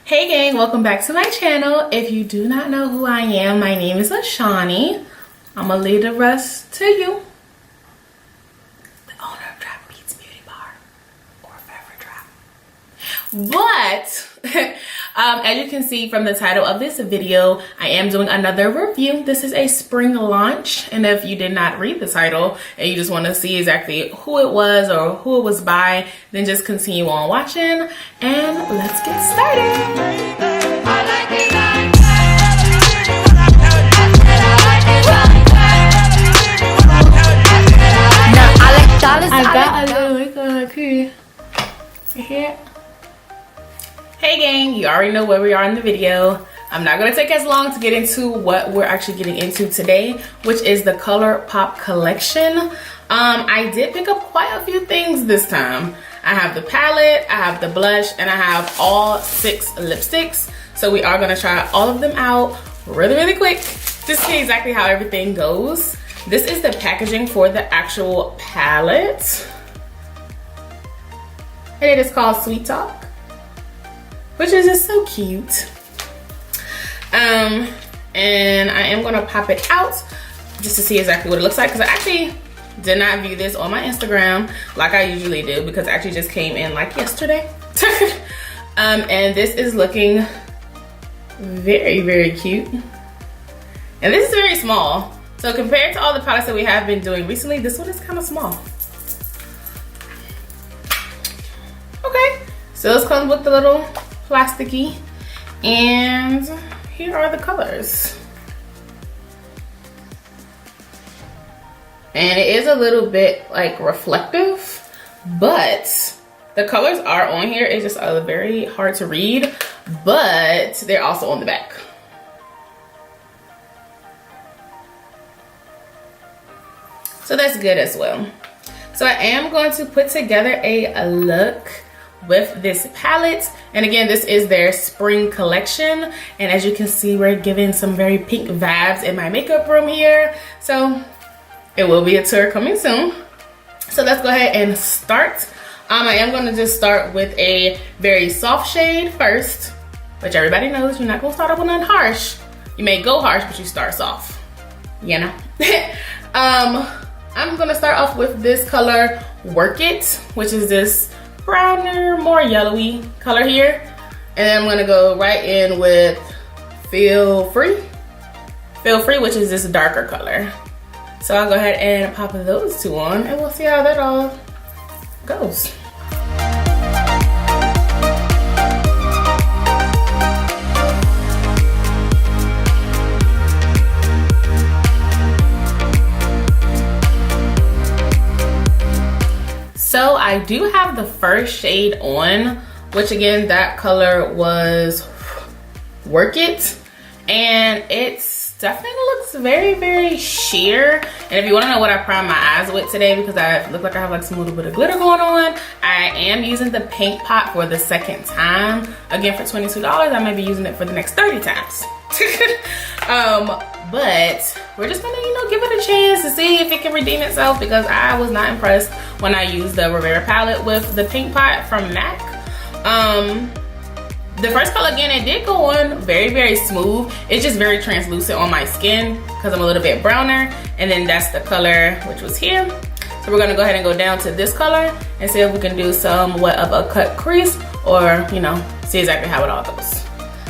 Hey gang, welcome back to my channel. If you do not know who I am, my name is Ashani. I'm gonna leave the rest to you. The owner of Trap Beats Beauty Bar or Forever Trap. But as you can see from the title of this video, I am doing another review. This is a spring launch, and if you did not read the title and you just want to see exactly who it was or who it was by, then just continue on watching and let's get started. I got a little wiggle here. Here. Hey gang, you already know where we are in the video. I'm not gonna take as long to get into what we're actually getting into today, which is the Colorpop collection. I did pick up quite a few things this time. I have the palette, I have the blush, and I have all 6 lipsticks. So we are gonna try all of them out really quick to see exactly how everything goes. This is the packaging for the actual palette. And it is called Sweet Talk, which is just so cute. And I am gonna pop it out just to see exactly what it looks like, because I actually did not view this on my Instagram like I usually do, because it actually just came in like yesterday. And this is looking very cute. And this is very small. So compared to all the products that we have been doing recently, this one is kind of small. Okay, so this comes with the little plasticky, and here are the colors. And it is a little bit like reflective, but the colors are on here. It's just very hard to read, but they're also on the back. So that's good as well. So I am going to put together a look with this palette. And again, this is their spring collection. And as you can see, we're giving some very pink vibes in my makeup room here. So it will be a tour coming soon. So let's go ahead and start. I am going to just start with a very soft shade first, which everybody knows you're not going to start off with nothing harsh. You may go harsh, but you start soft, you know. I'm gonna start off with this color, Work It, which is this browner, more yellowy color here. And then I'm gonna go right in with Feel Free, which is this darker color. So I'll go ahead and pop those two on, and we'll see how that all goes. So I do have the first shade on, which again, that color was Work It. And it's definitely looks very sheer. And if you want to know what I primed my eyes with today, because I look like I have like some little bit of glitter going on, I am using the paint pot for the second time. Again, for $22, I may be using it for the next 30 times. But we're just gonna, give it a chance to see if it can redeem itself, because I was not impressed when I used the Rivera palette with the paint pot from MAC. The first color, again, it did go on very smooth. It's just very translucent on my skin because I'm a little bit browner. And then that's the color, which was here. So we're gonna go ahead and go down to this color and see if we can do somewhat of a cut crease, or see exactly how it all goes.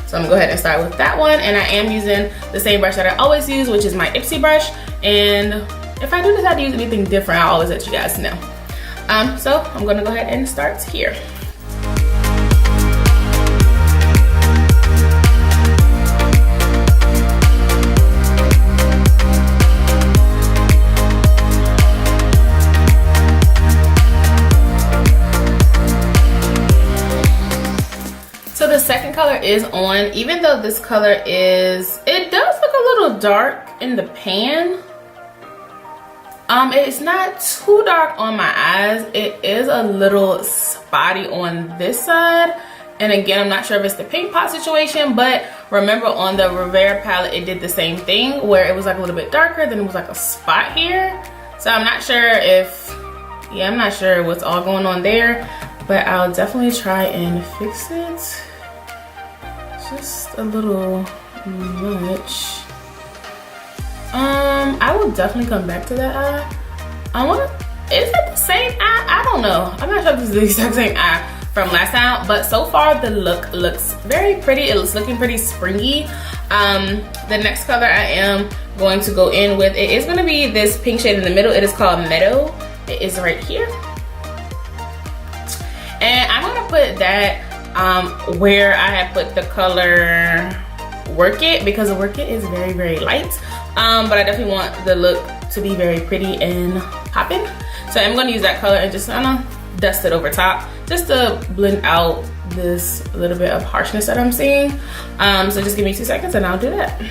So I'm gonna go ahead and start with that one, and I am using the same brush that I always use, which is my Ipsy brush. And if I do decide to use anything different, I'll always let you guys know. So I'm gonna go ahead and start here. So the second color is on. Even though this color it does look a little dark in the pan. It's not too dark on my eyes. It is a little spotty on this side. And again, I'm not sure if it's the paint pot situation, but remember on the Rivera palette, it did the same thing where it was like a little bit darker, then it was like a spot here. So I'm not sure I'm not sure what's all going on there, but I'll definitely try and fix it. just a little much. I will definitely come back to that eye. Is it the same eye? I don't know. I'm not sure if this is the exact same eye from last time, but so far the look looks very pretty. It looks looking pretty springy. The next color I am going to go in with, it is going to be this pink shade in the middle. It is called Meadow. It is right here. And I'm going to put that where I have put the color Work It, because the Work It is very, very light. But I definitely want the look to be very pretty and popping. So I'm going to use that color and just dust it over top just to blend out this little bit of harshness that I'm seeing. So just give me 2 seconds and I'll do that.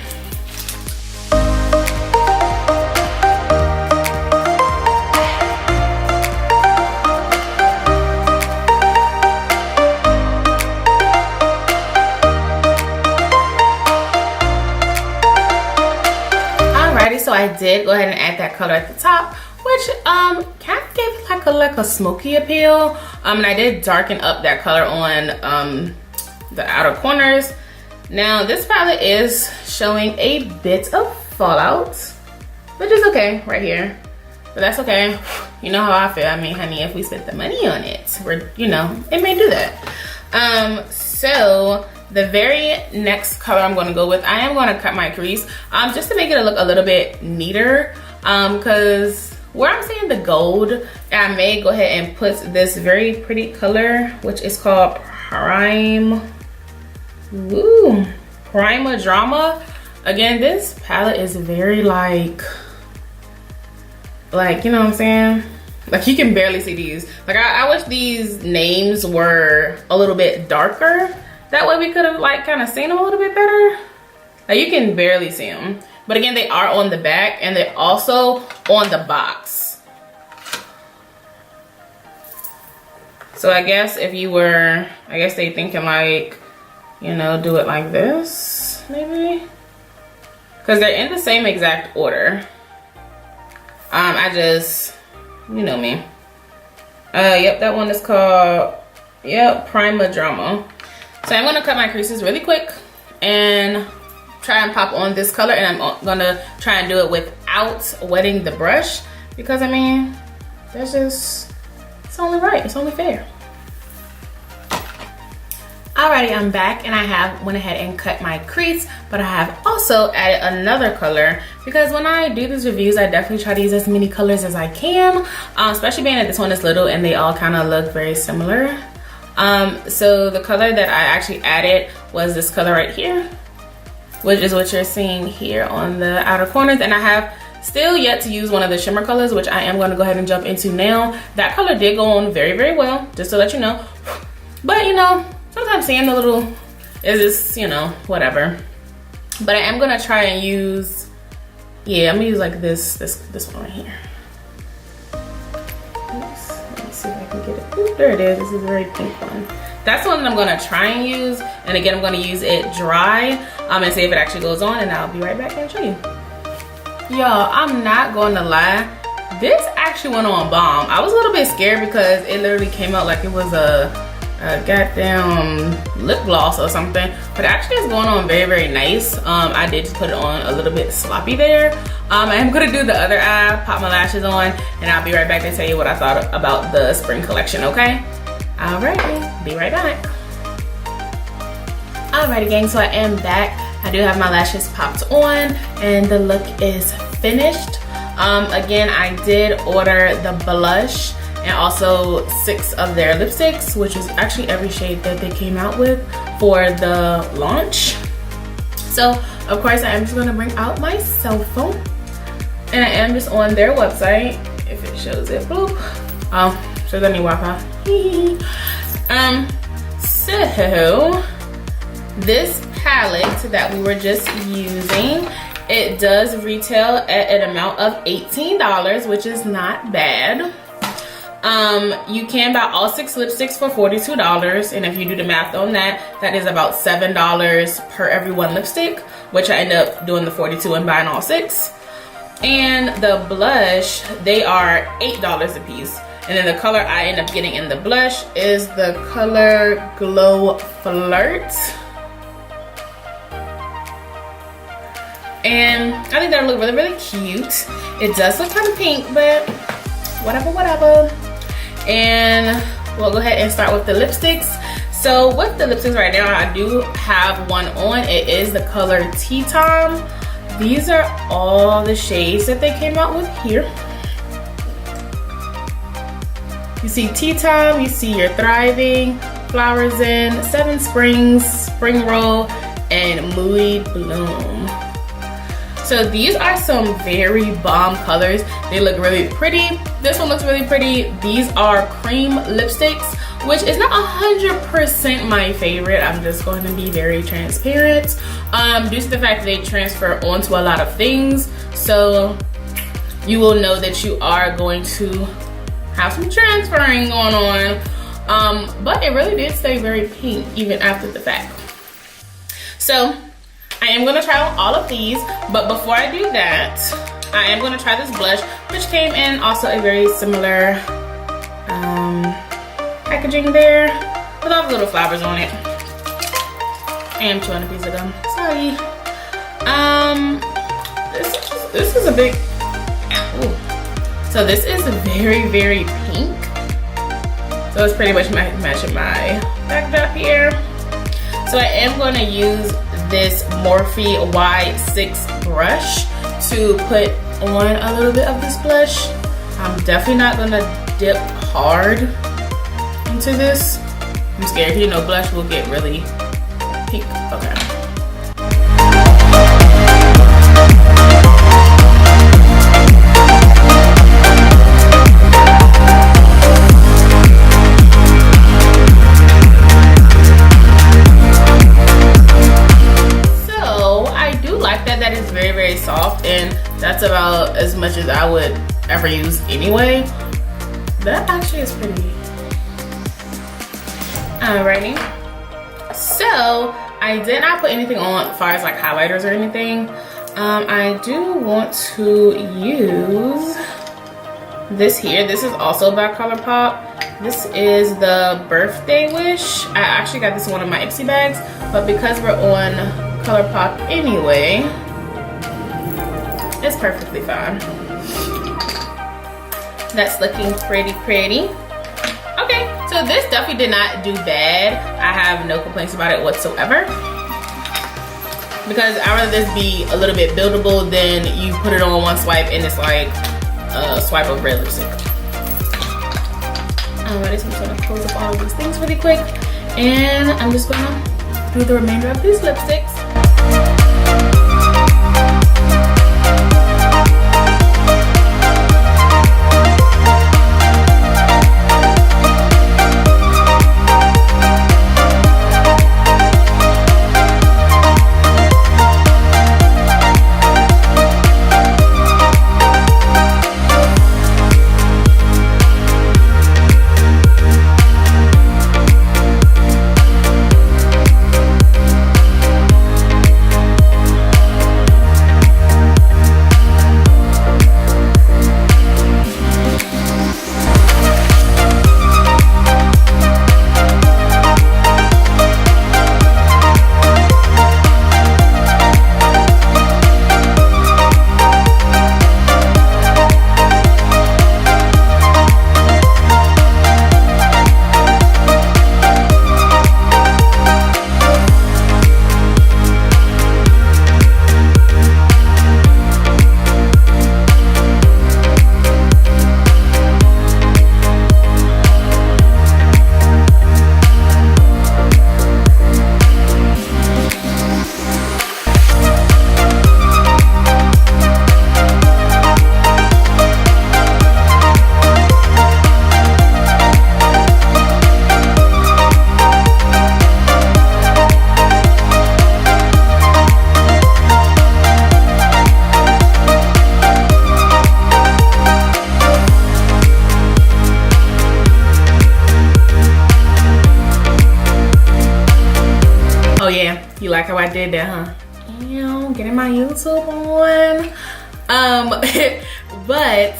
So I did go ahead and add that color at the top, which kind of gave it like a smoky appeal. And I did darken up that color on the outer corners. Now this palette is showing a bit of fallout, which is okay right here, but that's okay. You know how I feel. I mean, honey, if we spent the money on it, we're, you know, it may do that. So the very next color I'm going to go with, I am going to cut my crease just to make it look a little bit neater, because where I'm seeing the gold, I may go ahead and put this very pretty color, which is called Prima Drama. Again, this palette is very like, you know what I'm saying? Like, you can barely see these. Like, I wish these names were a little bit darker. That way we could have like kind of seen them a little bit better. Like, you can barely see them. But again, they are on the back and they're also on the box. So I guess if you were, I guess they thinking like, you know, do it like this, maybe? Because they're in the same exact order. I just, you know me. Yep, that one is called, yep, Prima Drama. So I'm gonna cut my creases really quick and try and pop on this color, and I'm gonna try and do it without wetting the brush, because I mean, that's just, it's only right, it's only fair. Alrighty, I'm back and I have went ahead and cut my crease, but I have also added another color, because when I do these reviews, I definitely try to use as many colors as I can, especially being that this one is little and they all kind of look very similar. So the color that I actually added was this color right here, which is what you're seeing here on the outer corners. And I have still yet to use one of the shimmer colors, which I am going to go ahead and jump into now. That color did go on very, very well, just to let you know. But you know, sometimes seeing the little is just, you know, whatever. But I am going to try and use, yeah, I'm going to use like this one right here. Let me see if I can get it. Ooh, there it is. This is a very pink one. That's the one that I'm going to try and use. And again, I'm going to use it dry and see if it actually goes on. And I'll be right back and show you. Y'all, I'm not going to lie. This actually went on bomb. I was a little bit scared because it literally came out like it was a goddamn lip gloss or something, but actually it's going on very, very nice. I did just put it on a little bit sloppy there. I am gonna do the other eye, pop my lashes on, and I'll be right back to tell you what I thought about the spring collection, okay? Alrighty, be right back. Alrighty gang, so I am back. I do have my lashes popped on and the look is finished. Again, I did order the blush and also 6 of their lipsticks, which is actually every shade that they came out with for the launch. So of course I am just gonna bring out my cell phone, and I am just on their website, if it shows it. Boop. Oh, shows any Wi-Fi. So this palette that we were just using, it does retail at an amount of $18, which is not bad. You can buy all 6 lipsticks for $42, and if you do the math on that, that is about $7 per every one lipstick, which I end up doing the 42 and buying all 6. And the blush, they are $8 a piece. And then the color I end up getting in the blush is the color Glow Flirt. and I think that'll look really, really cute. It does look kind of pink, but whatever. And we'll go ahead and start with the lipsticks. So with the lipsticks right now, I do have one on. It is the color Tea Time. These are all the shades that they came out with here. You see Tea Time, you see You're Thriving, Flowers In, Seven Springs, Spring Roll, and Moody Bloom. So these are some very bomb colors. They look really pretty. This one looks really pretty. These are cream lipsticks, which is not 100% my favorite. I'm just going to be very transparent. Due to the fact that they transfer onto a lot of things. So you will know that you are going to have some transferring going on. But it really did stay very pink even after the fact. So I am gonna try on all of these, but before I do that, I am gonna try this blush, which came in also a very similar packaging there, with all the little flowers on it. I am chewing a piece of gum, sorry. This is a big, ooh. So this is very, very pink. So it's pretty much matching my backdrop here. So I am gonna use this Morphe Y6 brush to put on a little bit of this blush. I'm definitely not gonna dip hard into this. I'm scared, you know, blush will get really pink. Okay. That is very, very soft, and that's about as much as I would ever use anyway. That actually is pretty. Alrighty. So I did not put anything on as far as like highlighters or anything. I do want to use this here. This is also by Colorpop. This is the Birthday Wish. I actually got this in one of my Ipsy bags, but because we're on Colorpop anyway, it's perfectly fine. That's looking pretty. Okay, so this definitely did not do bad. I have no complaints about it whatsoever. Because I'd rather this be a little bit buildable than you put it on one swipe and it's like a swipe of red lipstick. Alrighty, so I'm just gonna close up all of these things really quick. And I'm just gonna do the remainder of these lipsticks. Oh yeah, you like how I did that, huh? Ew, getting my YouTube on. But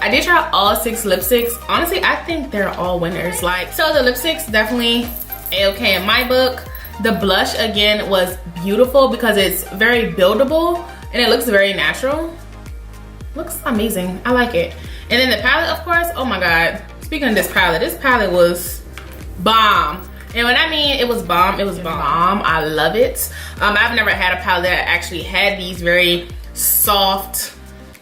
I did try all 6 lipsticks. Honestly, I think they're all winners. Like, so the lipsticks definitely A-okay in my book. The blush again was beautiful because it's very buildable and it looks very natural. Looks amazing. I like it. And then the palette, of course, oh my god. Speaking of this palette was bomb. And when I mean it was bomb, it was bomb. I love it. I've never had a palette that actually had these very soft,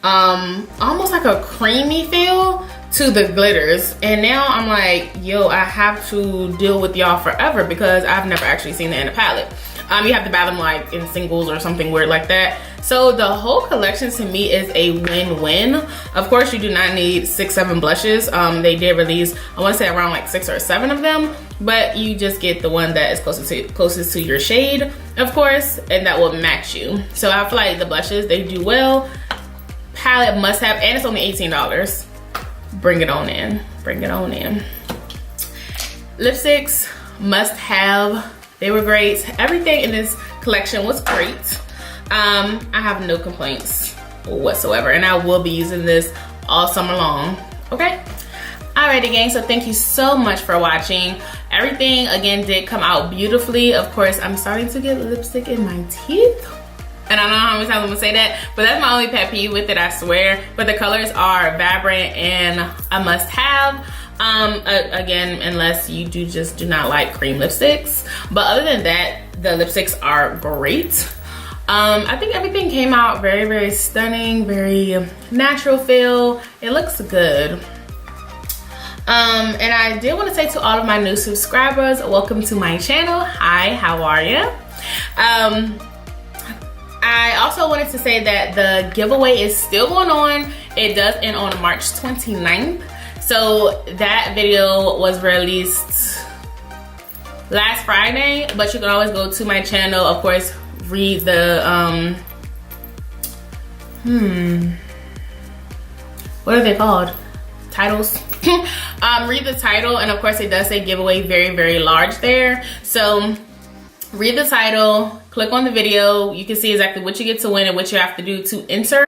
almost like a creamy feel to the glitters. And now I'm like, yo, I have to deal with y'all forever because I've never actually seen it in a palette. You have to buy them like in singles or something weird like that. So the whole collection to me is a win-win. Of course, you do not need 6-7 blushes. They did release, I want to say around like 6 or 7 of them, but you just get the one that is closest to your shade, of course, and that will match you. So I feel like the blushes, they do well. Palette must have, and it's only $18. Bring it on in. Bring it on in. Lipsticks must have. They were great. Everything in this collection was great. I have no complaints whatsoever, and I will be using this all summer long. Okay. Alrighty, gang. So thank you so much for watching. Everything again did come out beautifully. Of course, I'm starting to get lipstick in my teeth. And I don't know how many times I'm gonna say that, but that's my only pet peeve with it, I swear. But the colors are vibrant and a must have. Again, unless you just do not like cream lipsticks. But other than that, the lipsticks are great. I think everything came out very, very stunning, very natural feel. It looks good. And I did want to say to all of my new subscribers, welcome to my channel. Hi, how are you? I also wanted to say that the giveaway is still going on. It does end on March 29th. So that video was released last Friday, but you can always go to my channel, of course, read the, what are they called? Titles. Read the title, and of course it does say giveaway very, very large there. So read the title, click on the video, you can see exactly what you get to win and what you have to do to enter.